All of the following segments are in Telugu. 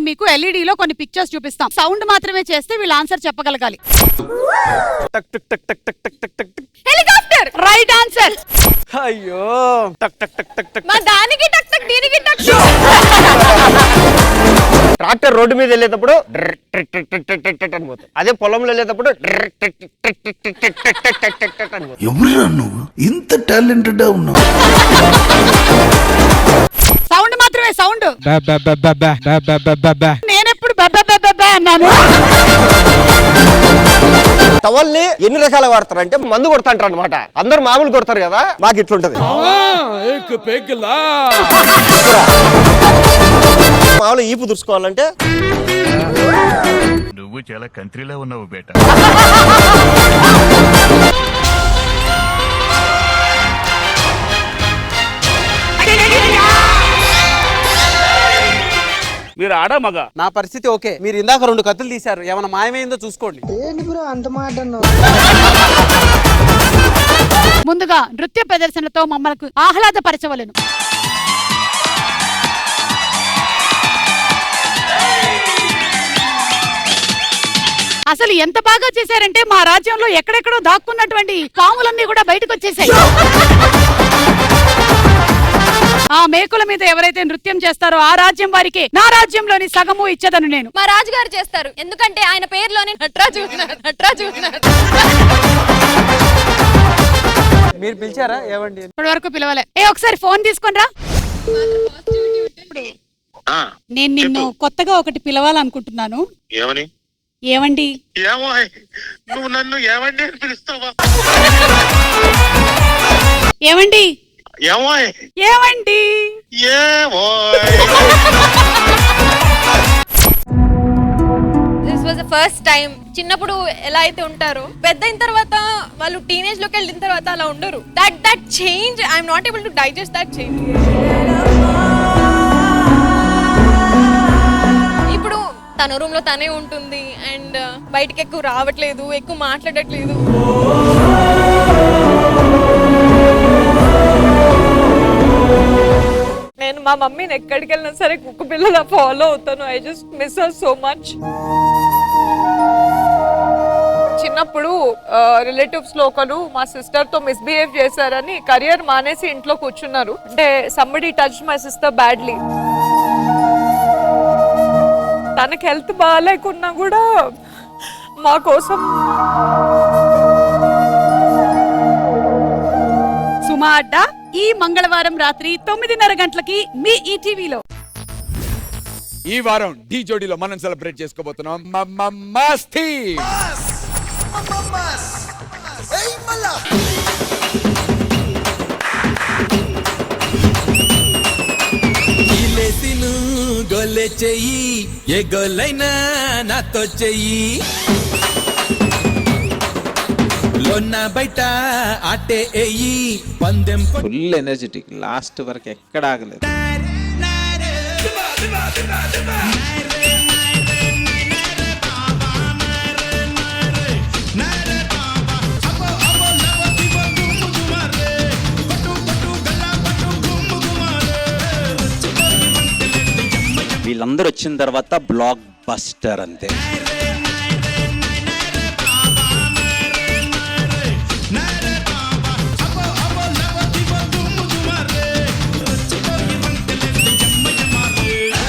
మీకు ఎల్ఈడీలో కొన్ని పిక్చర్స్ చూపిస్తాం. సౌండ్ మాత్రమే చేస్తే వీళ్ళు ఆన్సర్ చెప్పగలగాలి. Helicopter right answer. అయ్యో టక్ టక్ టక్ టక్ టక్. మా దానికి టక్ టక్ దీనికి టక్. ట్రాక్టర్ రోడ్డు మీద వెళ్ళేటప్పుడు అదే పొలంలో వెళ్ళేటప్పుడు ఎవరురా నువ్వు ఇంత టాలెంటెడ్ ఉన్నావు? సౌండ్ మాత్రమే సౌండ్. నేనెప్పుడు అన్నాను. టవల్ని ఎన్ని రకాల వాడతారు అంటే మందు కొడతాంటారు అనమాట. అందరు మామూలు కొడతారు కదా, మాకు ఇట్లుంటది. మామూలు ఈపు దుర్చుకోవాలంటే నువ్వు చాలా కంట్రీలో ఉన్నావు బేట. మీరు ఆడ మగ. నా పరిస్థితి ఓకే. మీరు ఇందాక 2 కత్తులు తీశారు, ఏమైనా మాయమైందో చూసుకోండి. ముందుగా నృత్య ప్రదర్శనలతో మమ్మల్ని ఆహ్లాదపరచవలెను. అసలు ఎంత బాగా చేశారంటే మా రాజ్యంలో ఎక్కడెక్కడో దాక్కున్నటువంటి పాములన్నీ కూడా బయటకు వచ్చేసాయి. ఆ మేకుల మీద ఎవరైతే నృత్యం చేస్తారో ఆ రాజ్యం వారికి నా రాజ్యంలోని సగము ఇచ్చేదను నేను. మా రాజుగారు చేస్తారు, ఎందుకంటే ఆయన పేరులోని నటరాజు ఉన్నారు. మీరు పిలిచారా? ఏవండి ఇప్పటి వరకు పిలవలే. ఒకసారి ఫోన్ తీసుకొని రా. నేను నిన్ను కొత్తగా ఒకటి పిలవాలనుకుంటున్నాను. ఏమండి? నువ్వు నన్ను ఏమండి అని పిలుస్తావా? ఏమండి? ఏమండి? This was the first time. చిన్నప్పుడు ఎలా అయితే ఉంటారో పెద్ద అయిన తర్వాత వాళ్ళు టీనేజ్ లోకి వెళ్ళిన తర్వాత అలా ఉండరు. That change I'm not able to digest that change. ఇప్పుడు తన రూమ్ లో తనే ఉంటుంది అండ్ బయటకి ఎక్కువ రావట్లేదు, ఎక్కువ మాట్లాడట్లేదు. నేను మా మమ్మీని ఎక్కడికి వెళ్ళినా సరే కుక్క పిల్లలా ఫాలో అవుతాను. I just miss her so much. చిన్నప్పుడు రిలేటివ్స్ లో ఒకరు మా సిస్టర్ తో మిస్బిహేవ్ చేశారని కెరియర్ మానేసి ఇంట్లో కూర్చున్నారు. అంటే somebody touch my sister badly. తనకి హెల్త్ బాగాలేకున్నా కూడా మా కోసం. సుమా అడ్డా ఈ మంగళవారం రాత్రి 9:30 గంటలకి మీ ఈటీవీలో. ఈ వారం ఢీ జోడీలో మనం సెలబ్రేట్ చేసుకోబోతున్నాం మస్తీ. గొల్లె చెయ్యి ఏ గొల్లైనా నాతో చెయ్యి లోన్న బయట ఆటే ఎయ్యి పందెం. ఫుల్ ఎనర్జెటిక్, లాస్ట్ వరకు ఎక్కడ ఆగలేదు. వీళ్ళందరూ వచ్చిన తర్వాత బ్లాక్ బస్టర్ అంతే.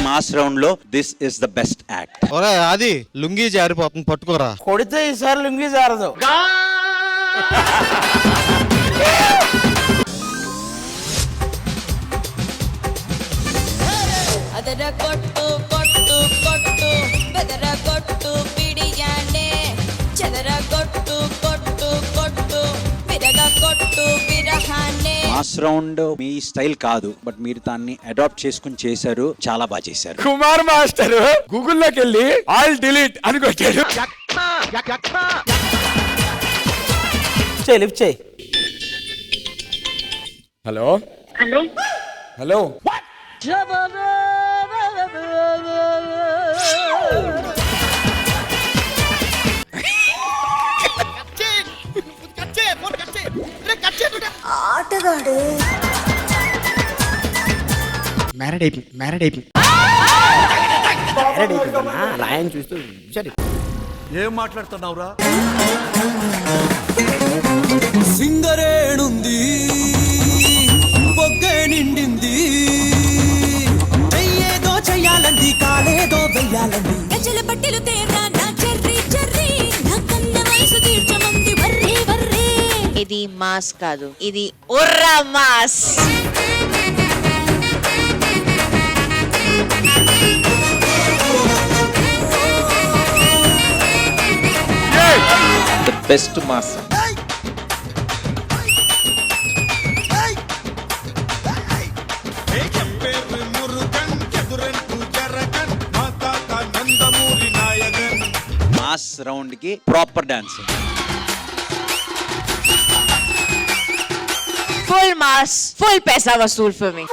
మాస్ రౌండ్ లో this is the best act. అది లుంగీ జారిపోతుంది, పట్టుకోరా. కొడితే ఈసారి లుంగీ జారదు. అదర కొట్టు కొట్టు కొట్టు బెదర కొట్టు పిడియానే చెదర కొట్టు కొట్టు కొట్టు విరగ కొట్టు విరహానే. మాస్ రౌండ్ మీ స్టైల్ కాదు, బట్ మీరు దాన్ని అడాప్ట్ చేసుకుని చేశారు, చాలా బాగా చేశారు. కుమార్ మాస్టర్ గూగుల్లోకి వెళ్ళి ఆల్ డిలీట్ అని కొట్టాడు. లిఫ్ట్ చేయి. Hello hello hello. మ్యారేడ్ అయిపోయింది ఆయన చూస్తూ సరే. ఏం మాట్లాడుతున్నావురా? సింగరేణుంది బొగ్గే నిండింది చెయ్యేదో చెయ్యాలంది కాలేదో వెయ్యాలంది గజల పట్టిలు తేరా నా చెర్రీ చెర్రీ నా కన్న వయసు తీర్చమంది వర్రే వర్రే. ఇది మాస్ కాదు, ఇది ఉర్రా mass. The best mass. Mass round కి proper dance. Full mass, full पैसा वसूल फॉर मी.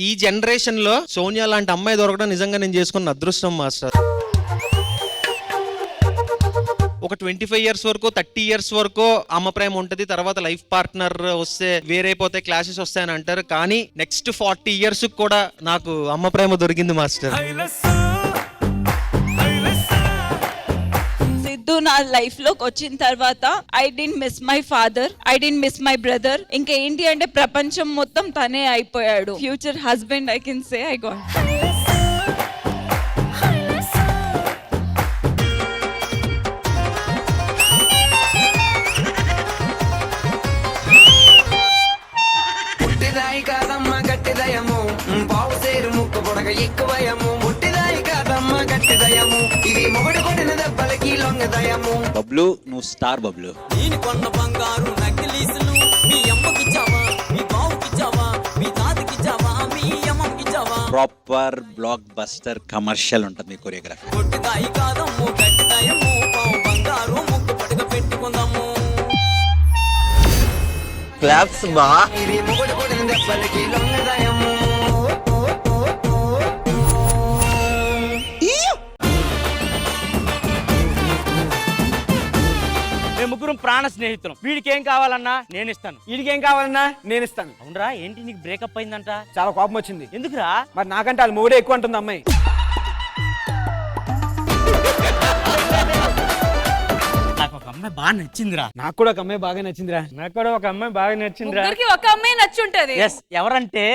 ఈ జనరేషన్ లో సోనియా లాంటి అమ్మాయి దొరకడం నిజంగా నేను చేసుకున్న అదృష్టం మాస్టర్. ఒక 25 years వరకు 30 years వరకు అమ్మ ప్రేమ ఉంటది, తర్వాత లైఫ్ పార్ట్నర్ వస్తే వేరైపోతే క్లాషెస్ వస్తాయని అంటారు, కానీ నెక్స్ట్ 40 years కూడా నాకు అమ్మ ప్రేమ దొరికింది మాస్టర్. సిద్ధు నా లైఫ్ లోకి వచ్చిన తర్వాత I didn't miss my father, I didn't miss my brother. ఇంకా ఏంటి అంటే ప్రపంచం మొత్తం తనే అయిపోయాడు. Future husband I can say I got. ముట్టిదాయి కాదమ్మ గట్టిదయము పావు సేరు ముక్కు పొడగ ఎక్కువయము ముట్టిదాయి కాదమ్మ గట్టిదయము ఇది మొగుడు కొట్టిన దెబ్బలకి లొంగదయము. బబ్లు నువ్వు స్టార్ బబ్లు. నేను కొన్న బంగారు నక్కిలీసులు మీ అమ్మకిచ్చావా, మీ బావుకిచ్చావా, మీ తాతకిచ్చావా, మీ అమ్మకిచ్చావా. ప్రాపర్ బ్లాక్ బస్టర్ కమర్షియల్ ఉంటుంది మీ కొరియోగ్రఫీ. ముట్టిదాయి కాదమ్ము గట్టిదయము పావు బంగారు ముక్కు పొడగ పెట్టుకుందాము. క్లాప్స్ బా. ఇది మొగుడు కొట్టిన దెబ్బలకి లొంగదయము. మేము ముగ్గురం ప్రాణ స్నేహితులం. వీడికి ఏం కావాలన్నా నేను ఇస్తాను, వీడికి ఏం కావాలన్నా నేను ఇస్తాను. అవునరా, ఏంటి నీకు బ్రేకప్ అయిందంట? చాలా కోపం వచ్చింది. ఎందుకురా? మరి నాకంటే వాళ్ళు మూడే ఎక్కువ అంటుంది అమ్మాయి. నాకు ఒక అమ్మాయి బాగా నచ్చిందిరా. నాకు కూడా ఒక అమ్మాయి బాగా నచ్చిందిరా. నాకు కూడా ఒక అమ్మాయి బాగా నచ్చిందిరా. ఒక అమ్మాయి నచ్చుంటది. ఎస్, ఎవరంటే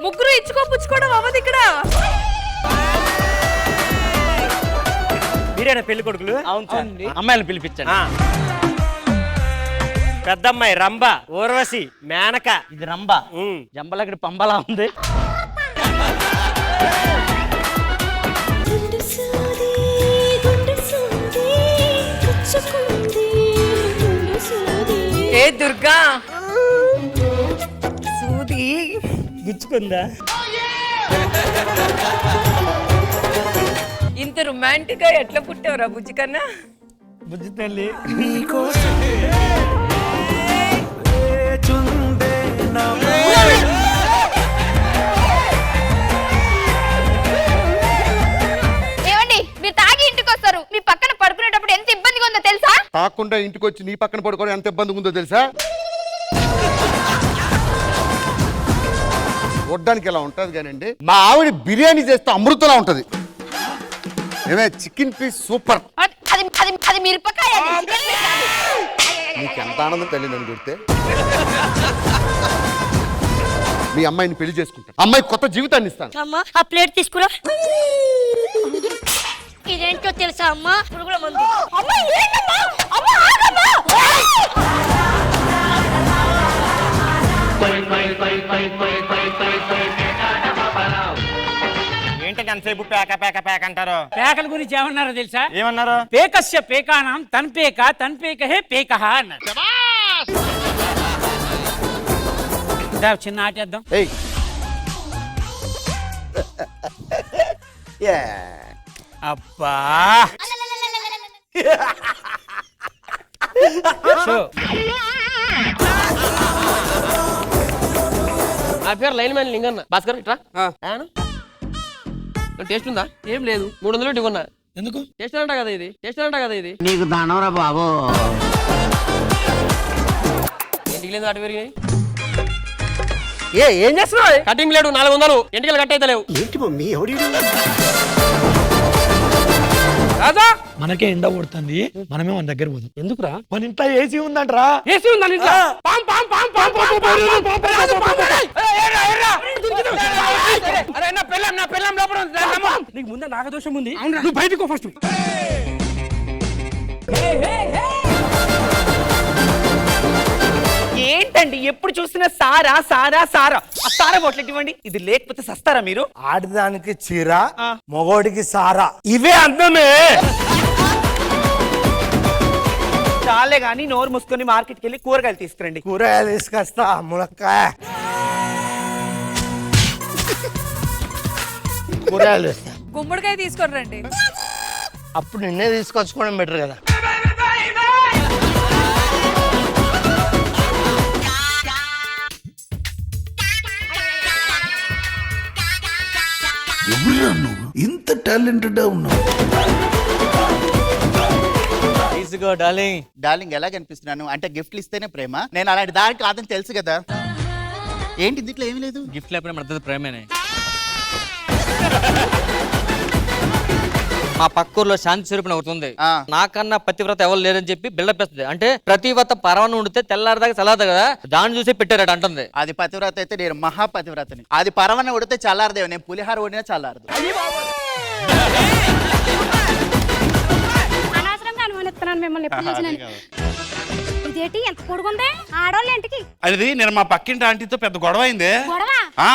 ముగ్గురు ఇచ్చుకోపుచ్చుకోవడం అవ్వదు ఇక్కడ. మీరేనా పెళ్లి కొడుకులు? అవును సార్. అమ్మాయిని పిలిపించండి. పెద్ద అమ్మాయి రంభ, ఊర్వశి, మేనక. ఇది రంభ. జంబలగడి పంబలా ఉంది. ఏ దుర్గా సూది గుచ్చుకుందా? ఇంత రొమాంటిక్ గా ఎట్లా పుట్టావురా బుజ్జి కన్నా? బుజ్జి తల్లి ఏమండి, మీరు తాగి ఇంటికి వస్తారు, మీ పక్కన పడుకునేటప్పుడు ఎంత ఇబ్బందిగా ఉందో తెలుసా? తాకుండా ఇంటికి వచ్చి నీ పక్కన పడుకోవడం ఎంత ఇబ్బంది ఉందో తెలుసా? వడ్డానికి ఎలా ఉంటది కానండి, మా ఆవిడ బిర్యానీ చేస్తే అమృతలా ఉంటది. ఏమే చికెన్ పీస్ సూపర్. అది మిరపకాయ. నీకు ఎంత ఆనందం తల్లి నన్ను కొడితే. మీ అమ్మాయిని పెళ్లి చేసుకుంటాను, అమ్మాయి కొత్త జీవితాన్ని ఇస్తాను. అమ్మా, ఆ ప్లేట్ తీసుకురా. ఇదేంటో తెలుసా అమ్మా? పురుగుల మందు. అమ్మా, ఏంటమ్మా? అమ్మా, ఆగమ్మా. ఏంటంటే అంతసేపు పేక పేక పేక అంటారు? పేకల గురించి ఏమన్నారో తెలుసా? ఏమన్నారు? పేకస్య పేకానం తన్పేక తన్పేక హే పేక అన్నారు. చిన్న ఆటేద్దాం. అబ్బా, నా పేరు లైన్ మ్యాన్ లింగన్న. భాస్కర్ ఇట్రా. టేస్ట్ ఉందా? ఏం లేదు. 300 ఇవ్వన్నా. ఎందుకు? టేస్ట్ అంట కదా ఇది, టేస్ట్ అంట కదా ఇది. నీకు దానవరా బాబు. ఎంటికలు అటు పెరిగాయి. ఏం చేస్తున్నావు? కటింగ్ లేడు 400 ఎంటికలు కట్ అయితే లేవు. ఏంటి మమ్మీ ఎవడి రాజా మనకే ఎండ కొడుతుంది, మనమే మన దగ్గర పోదాం. ఎందుకురా? మన ఇంట్లో ఏసీ ఉందంటరా. ఏసీ ఉందని ఇంట్లో పాం పాం పాం పాం పాం పాం అరే నా పెళ్ళం లోపల ఉంది. నీకు ముందే నాగదోషం ఉంది, నువ్వు బయటకు ఫస్ట్. ఏంటండి ఎప్పుడు చూసినా సారా సారా సారా? ఆ సారా బొట్లెట్ ఇవ్వండి. ఇది లేకపోతే సస్తారా మీరు? ఆడదానికి చీర, మగోడికి సారా, ఇవే అందమే. చాలే గానీ నోరు మూసుకొని మార్కెట్కి వెళ్ళి కూరగాయలు తీసుకురండి. కూరగాయలు తీసుకొస్తా. ములక్కాయ, కూరగాయలు వేస్తా. గుమ్మడికాయ తీసుకొని రండి. అప్పుడు నిన్నే తీసుకొచ్చుకోవడం బెటర్ కదా. ఇంత టాలెంటెడ్ ఉన్నావు. డార్లింగ్ ఎలా కనిపిస్తున్నాను అంటే గిఫ్ట్లు ఇస్తేనే ప్రేమ? నేను అలాంటి దానికి కాదని తెలుసు కదా. ఏంటి దీంట్లో ఏమీ లేదు. గిఫ్ట్ లేకపోతే మన ప్రేమనే. మా పక్కూర్లో శాంతి స్వరూపం అవుతుంది. నాకన్నా పతివ్రత ఎవరు లేదని చెప్పి బిల్డప్ ఇస్తుంది. అంటే ప్రతివ్రత పరవను ఉండితే తెల్లారదాకా చల్లారదు కదా, దాన్ని చూసి పెట్టారట అంటుంది. అది పతివ్రత అయితే నేను మహాపతివ్రతని. అది పరవన ఉడితే చల్లారదేవు, నేను పులిహార వండినా చల్లారదు. మిమ్మల్ని ఇదేంటి ఎంత పొడుగుందే ఆడోళ్ళ ఇంటికి? అది నేను మా పక్కింటి ఆంటీతో పెద్ద గొడవ అయింది.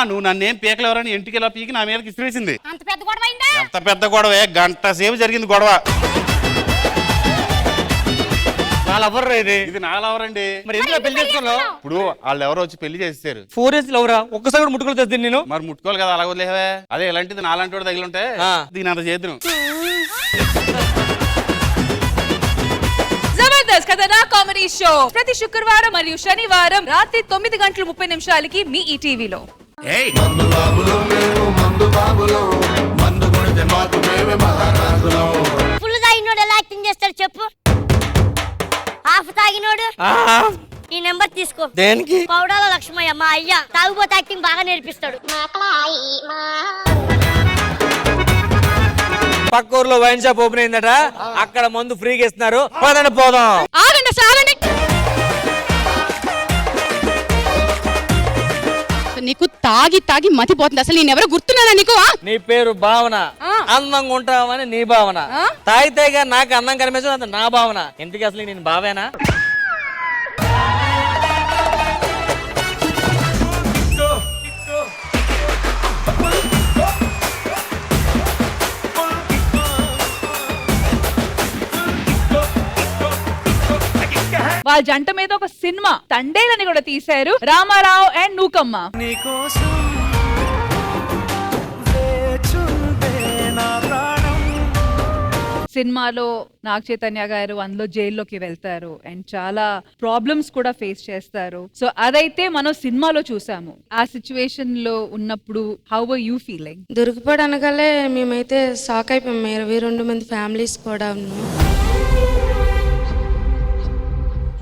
నువ్వు నన్నేం పీకలు ఎవరని ఇంటికి ఇలా పీకి నా మీదకి ఇసిరేసింది. అంత పెద్ద గొడవ అయిందా? ఎంత పెద్ద గొడవ, గంట సేపు జరిగింది గొడవ. ఇది నాలెవరండి? మరి ఎందులో పెళ్లి చేసుకున్నావు? ఇప్పుడు వాళ్ళు ఎవరో వచ్చి పెళ్లి చేసేసారు. 4 years లవరా? ఒక్కసారి కూడా ముట్టుకోలేదు తెచ్చింది నేను. మరి ముట్టుకోవాలి కదా, అలా వదిలేవే. అదే ఎలాంటిది నాలాంటి వాడు తగిలింటే దీని అంత చేతును. జబర్దస్త్ కథనా కామెడీ షో ప్రతి శుక్రవారం మరియు శనివారం రాత్రి 9:30 మీ ఈటీవీలో. ఫుల్ తాగినోడు ఎలా యాక్టింగ్ చేస్తాడు చెప్పు? హాఫ్ తాగినోడు ఈ నెంబర్ తీసుకో. దేనికి? పౌడాల లక్ష్మయ్య మా అయ్య తాగుబోతే యాక్టింగ్ బాగా నేర్పిస్తాడు. పక్క ఊర్లో వైన్ షాప్ ఓపెన్ అయిందట, అక్కడ మందు ఫ్రీగా ఇస్తున్నారు. పదండి పోదాం. ఆగండి సాగండి. నీకు తాగి తాగి మతిపోతుంది. అసలు నేనెవరో గుర్తున్నానా నీకు? నీ పేరు భావన, అందంగా ఉంటావని నీ భావన. తాగితేగా నాకు అందం కనిపించదు, నా భావన. ఇంటికి అసలు నేను బావేనా? వాళ్ళ జంట మీద ఒక సినిమా తండేలని కూడా తీశారు, రామారావు అండ్ నూకమ్మ. సినిమాలో నాగ చైతన్య గారు అందులో జైల్లోకి వెళ్తారు అండ్ చాలా ప్రాబ్లమ్స్ కూడా ఫేస్ చేస్తారు. సో అదైతే మనం సినిమాలో చూసాము. ఆ సిచ్యువేషన్ లో ఉన్నప్పుడు హౌ వర్ యూ ఫీలింగ్? దొరికిపోవడం అనగానే మేమైతే షాక్ అయిపోయాం. 22 మంది ఫ్యామిలీస్ కూడా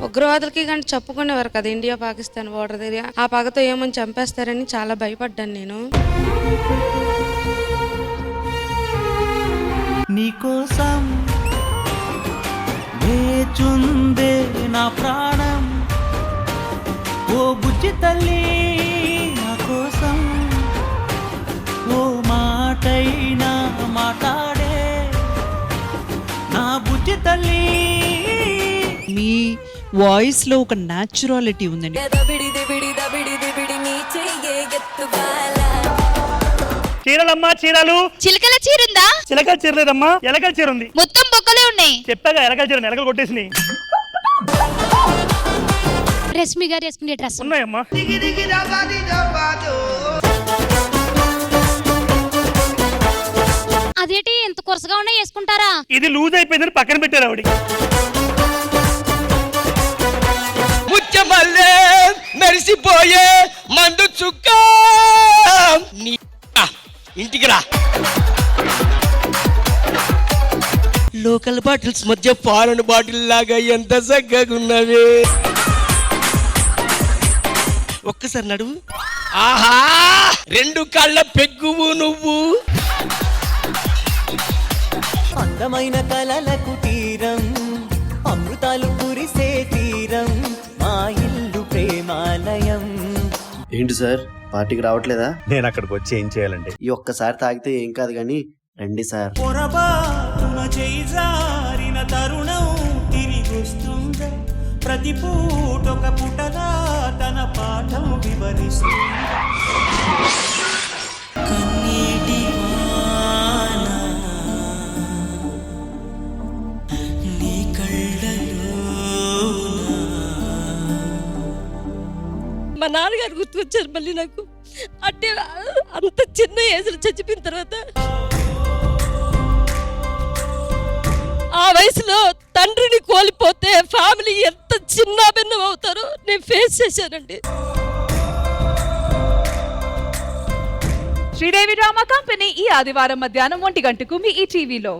ఉగ్రవాదులకి కానీ చెప్పుకునేవారు కదా ఇండియా పాకిస్తాన్ బోర్డర్ దగ్గర. ఆ పగతో ఏమని చంపేస్తారని చాలా భయపడ్డాను నేను. నీకోసం వేచుందే నా ప్రాణం, ఓ బుజ్జి తల్లి నా కోసం, ఓ మాటైనా మాట్లాడే నా బుజ్జి తల్లి. మీ వాయిస్ లో ఒక న్యాచురాలిటీ ఉందండి. చీరలమ్మా చీరలు. చిలకల చీరుందా? చిలకల చీర లేదమ్మా, ఎలకల చీర ఉంది. మొత్తం బొక్కలే ఉన్నాయి. చెప్పాగా ఎలకల చీర, ఎలకలు కొట్టేసినాయి. రష్మి గారు వేసుకునే డ్రెస్ ఉన్నాయమ్మా. అదేంటి ఎంత కొరసగా ఉన్నాయి వేసుకుంటారా? ఇది లూజ్ అయిపోయిందని పక్కన పెట్టారు ఆవిడ. ముచ్చమల్లే మెరిసిపోయే మందు చుక్క, ఇంటికి రా. లోకల్ బాటిల్స్ మధ్య ఫారెన్ బాటిల్ లాగా ఎంత చక్కగా ఉన్నవి. ఒక్కసారి నడువు. ఆహా 2 కాళ్ళ పెగ్గువు నువ్వు. అందమైన కలలకు తీరం అమృతాలు కురిసే తీరం మా ఇల్లు ప్రేమాలయం. ఏంటి సార్ పార్టీకి రావట్లేదా? నేను అక్కడికి వచ్చి ఏం చేయాలండి? ఈ ఒక్కసారి తాగితే ఏం కాదు కానీ రండి సార్. పొరపాటున చేయి జారిన తరుణం తిరిగొస్తుందా ప్రతి పూటొక పుటగా తన పాఠం వివరిస్తుంది. కన్నీటి వాన నీ కళ్ళలో. మా నాన్నగారు గుర్తుకొచ్చారు మళ్ళీ నాకు. అంటే అంత చిన్న ఏజ్లో చచ్చిపోయిన తర్వాత ఆ వయసులో తండ్రిని కోల్పోతే ఫ్యామిలీ ఎంత చిన్న భిన్నం అవుతారో నేను ఫేస్ చేశానండి. శ్రీదేవి డ్రామా కంపెనీ ఈ ఆదివారం మధ్యాహ్నం 1 గంటకు మీ ఈ టీవీలో.